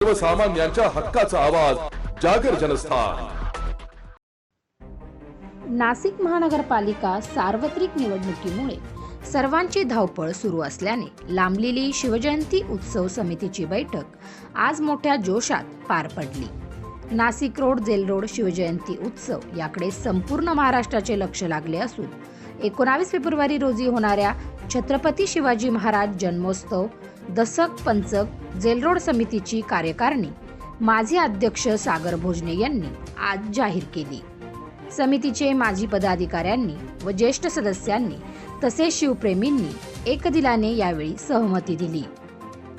सर्वसामान्यांच्या हक्काचा आवाज जागर जनस्थान। नाशिक महानगरपालिका सार्वत्रिक निवडणुकीमुळे सर्वांची धावपळ सुरू असल्याने लांबलेली शिवजयंती उत्सव समितीची बैठक आज मोठ्या जोशात पार पडली। Nashik road jail road Shivjayanti उत्सव याकडे संपूर्ण महाराष्ट्राचे लक्ष लागले असून 19 फेब्रुवारी रोजी होणाऱ्या छत्रपती शिवाजी महाराज जन्मोत्सव दशक पंचक जेल रोड समितीची कार्यकारिणी माजी अध्यक्ष सागर भोजने यांनी आज जाहीर केली। समितीचे माजी पदाधिकाऱ्यांनी व ज्येष्ठ सदस्यांनी तसेच शिवप्रेमींनी एकदिलाने यावेळी सहमती दिली।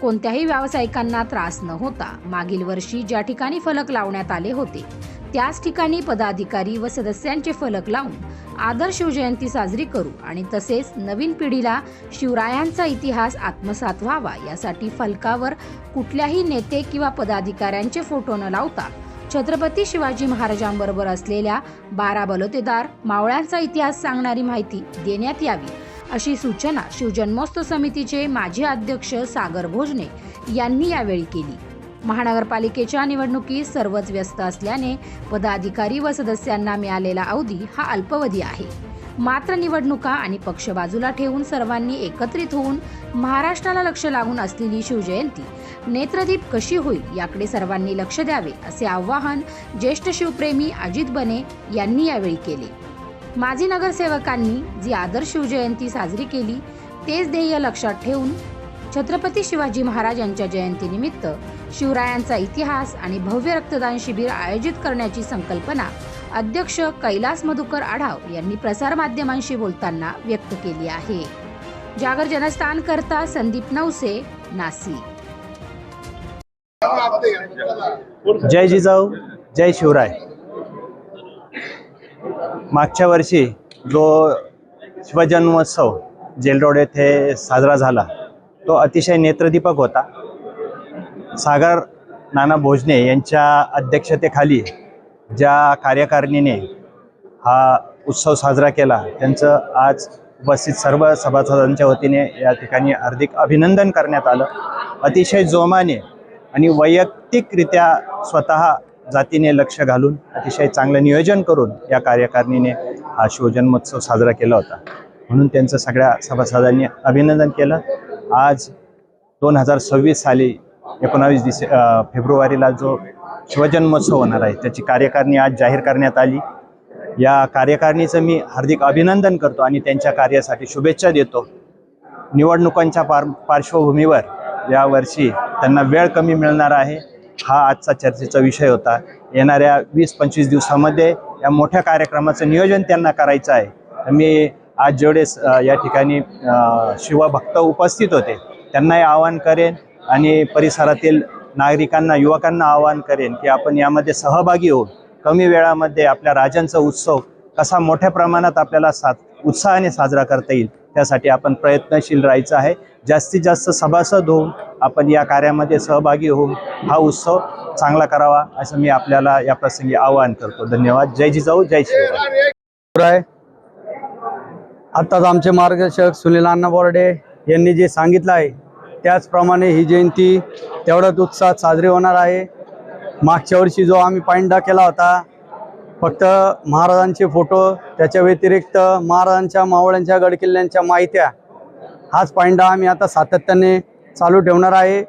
कोणत्याही व्यावसायिकांना त्रास न होता मागील वर्षी ज्या ठिकाणी फलक लावण्यात आले होते त्याच ठिकाणी पदाधिकारी व सदस्यांचे फलक लावून आदर्श शिवजयंती साजरी करू आणि तसेच नवीन पिढीला शिवरायांचा इतिहास आत्मसात व्हावा यासाठी फलकावर कुठल्याही नेते किंवा पदाधिकाऱ्यांचे फोटो न लावता छत्रपती शिवाजी महाराजांबरोबर असलेल्या 12 बलुतेदार मावळ्यांचा इतिहास सांगणारी माहिती देण्यात यावी अशी सूचना शिवजन्मोत्सव समितीचे माजी अध्यक्ष सागर भोजने यांनी यावेळी केली। महानगरपालिकेच्या निवडणुकीत सर्वच व्यस्त असल्याने पदाधिकारी व सदस्यांना मिळालेला अवधी हा अल्पावधी आहे। मात्र निवडणुका आणि पक्ष बाजूला ठेवून सर्वांनी एकत्रित होऊन महाराष्ट्राला लक्ष लागून असलेली शिवजयंती नेत्रदीप कशी होईल याकडे सर्वांनी लक्ष द्यावे असे आवाहन ज्येष्ठ शिवप्रेमी अजित बने यांनी यावेळी केले। माजी नगरसेवकांनी जी आदर्श शिवजयंती साजरी केली तेच ध्येय लक्षात ठेवून छत्रपती शिवाजी महाराज यांच्या जयंतीनिमित्त शिवरायांचा इतिहास आणि भव्य रक्तदान शिबिर आयोजित करण्याची संकल्पना अध्यक्ष कैलास मधुकर आढाव यांनी प्रसार माध्यमांशी बोलताना व्यक्त केली आहे। जागर जनस्थान करता संदीप नवसे, नाशिक। जय जिजाऊ जय शिवराय। मागच्या वर्षी जो शिवजन्मोत्सव जेल रोड येथे साजरा झाला तो अतिशय नेत्रदीपक होता। सागर नाना भोजने यांच्या अध्यक्षतेखाली ज्या कार्यकारिणीने हा उत्सव साजरा केला त्यांचं आज उपस्थित सर्व सभासदांच्या वतीने या ठिकाणी हार्दिक अभिनंदन करण्यात आलं। अतिशय जोमाने आणि वैयक्तिकरित्या स्वतः जातीने लक्ष घालून अतिशय चांगलं नियोजन करून या कार्यकारिणीने हा शिवजन्मोत्सव साजरा केला होता, म्हणून त्यांचं सगळ्या सभासदांनी अभिनंदन केलं। आज 2026 साली 19 फेब्रुवारीला जो शिवजन्मोत्सव होणार आहे त्याची कार्यकारिणी आज जाहीर करण्यात आली। या कार्यकारिणीचं मी हार्दिक अभिनंदन करतो आणि त्यांच्या कार्यासाठी शुभेच्छा देतो। निवडणुकांच्या पार्श्वभूमीवर यावर्षी त्यांना वेळ कमी मिळणार आहे हा आजचा चर्चेचा विषय होता। येणाऱ्या 20-25 दिवसामध्ये या मोठ्या कार्यक्रमाचं नियोजन त्यांना करायचं आहे। मी आज जेवढे या ठिकाणी शिवभक्त उपस्थित होते त्यांनाही आवाहन करेन आणि परिसरातील नागरिकांना युवकांना आवाहन करेन की आपण यामध्ये सहभागी होऊन कमी वेळामध्ये आपल्या राजांचा उत्सव कसा मोठ्या प्रमाणात आपल्याला उत्साहाने साजरा करता येईल त्यासाठी आपण प्रयत्नशील राहायचं आहे। जास्तीत जास्त सभासद होऊन आपण या कार्यामध्ये सहभागी होऊन हा उत्सव चांगला करावा असं मी आपल्याला या प्रसंगी आवाहन करतो। धन्यवाद। जय जिजाऊ जय शिवराय। आताच आमचे मार्गदर्शक सुनील अण्णा बोर्डे यांनी जे सांगितलं आहे त्याचप्रमाणे ही जयंती तेवढ्याच उत्साहात साजरी होणार आहे। मागच्या वर्षी जो आम्ही पायंडा केला होता फक्त महाराजांचे फोटो त्याच्या व्यतिरिक्त महाराजांच्या मावळ्यांच्या गडकिल्ल्यांच्या माहित्या हाच पायंडा आम्ही आता सातत्याने चालू ठेवणार आहे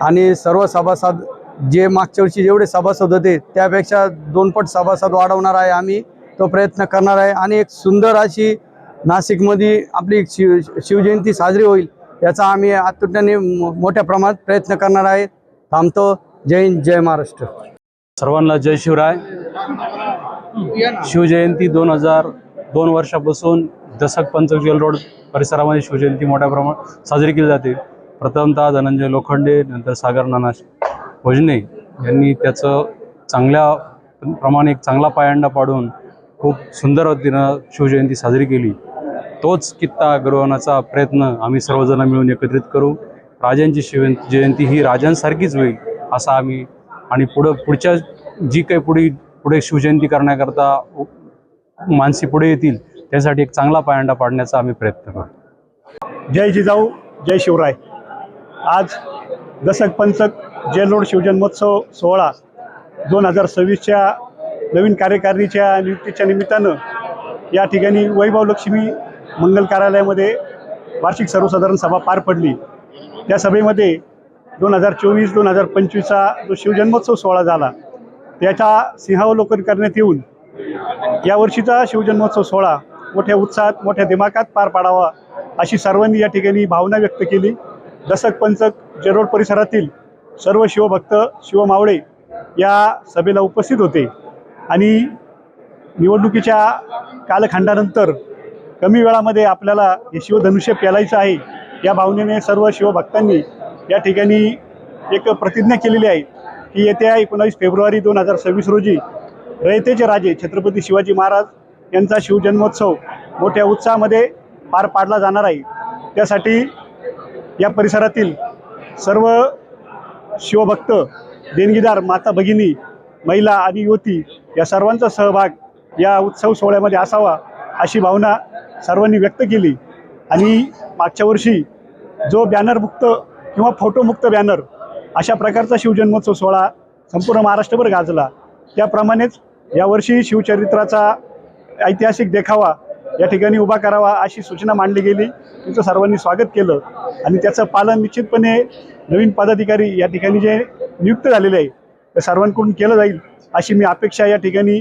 आणि सर्व सभासद जे मागच्या वर्षी जेवढे सभासद होते त्यापेक्षा 2 पट सभासद वाढवणार आहे। आम्ही तो प्रयत्न करणार आहे आणि एक सुंदर अशी नाशिकमध्ये आपली शिवजयंती साजरी होईल याचा आम्ही अतुट्याने मोठ्या प्रमाणात प्रयत्न करणार आहे। थांबतो। जय हिंद जय महाराष्ट्र। सर्वांना जय शिवराय। शिवजयंती 2002 वर्षापासून दशक पंचक जेल रोड परिसरामध्ये शिवजयंती मोठ्या प्रमाणात साजरी केली जाते। प्रथमतः धनंजय लोखंडे नंतर सागर नाना भोजने यांनी त्याचं चांगल्या प्रमाणे एक चांगला पायंडा पाडून खूप सुंदर रीतीनं शिवजयंती साजरी केली। तोच कित्ता घडवण्याचा प्रयत्न आम्ही सर्वजण मिळून एकत्रित करू। राजांची जयंती ही राजांसारखीच होईल असा आम्ही आणि पुढच्या जी काही पुढे शिवजयंती करण्याकरता माणसे पुढे येतील त्यासाठी एक चांगला पायंडा पाडण्याचा आम्ही प्रयत्न करू। जय जिजाऊ जय शिवराय। आज दशक पंचक जेल रोड शिवजन्मोत्सव सोहळा 2026च्या नवीन कार्यकारिणीच्या नियुक्तीच्या निमित्तानं या ठिकाणी वैभव लक्ष्मी मंगल कार्यालयामध्ये वार्षिक सर्वसाधारण सभा पार पडली। त्या सभेमध्ये 2024-2025चा जो शिवजन्मोत्सव सोहळा झाला त्याचा सिंहावलोकन करण्यात येऊन यावर्षीचा शिवजन्मोत्सव सोहळा मोठ्या उत्साहात मोठ्या दिमाखात पार पाडावा अशी सर्वांनी या ठिकाणी भावना व्यक्त केली। दसक पंचक जेल रोड परिसरातील सर्व शिवभक्त शिवमावळे या सभेला उपस्थित होते आणि निवडणुकीच्या कालखंडानंतर कमी वेळामध्ये आपल्याला हे शिवधनुष्य पेलायचं आहे या भावनेने सर्व शिवभक्तांनी या ठिकाणी एक प्रतिज्ञा केलेली आहे की येत्या 19 फेब्रुवारी 2026 रोजी रयतेचे राजे छत्रपती शिवाजी महाराज यांचा शिवजन्मोत्सव मोठ्या उत्साहामध्ये पार पाडला जाणार आहे। त्यासाठी या परिसरातील सर्व शिवभक्त देणगीदार माता भगिनी महिला आणि युवती या सर्वांचा सहभाग या उत्सव सोहळ्यामध्ये असावा अशी भावना सर्वांनी व्यक्त केली। आणि मागच्या वर्षी जो बॅनरमुक्त किंवा फोटोमुक्त बॅनर अशा प्रकारचा शिवजन्मोत्सव सोहळा संपूर्ण महाराष्ट्रभर गाजला, त्याप्रमाणेच यावर्षी शिवचरित्राचा ऐतिहासिक देखावा या ठिकाणी उभा करावा अशी सूचना मांडली गेली। तिचं सर्वांनी स्वागत केलं आणि त्याचं पालन निश्चितपणे नवीन पदाधिकारी या ठिकाणी जे नियुक्त झालेले आहे त्या सर्वांकडून केलं जाईल अशी मी अपेक्षा या ठिकाणी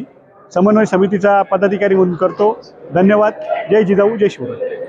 समन्वय समितीचा पदाधिकारी म्हणून करतो। धन्यवाद। जय जिजाऊ जय शिवराय।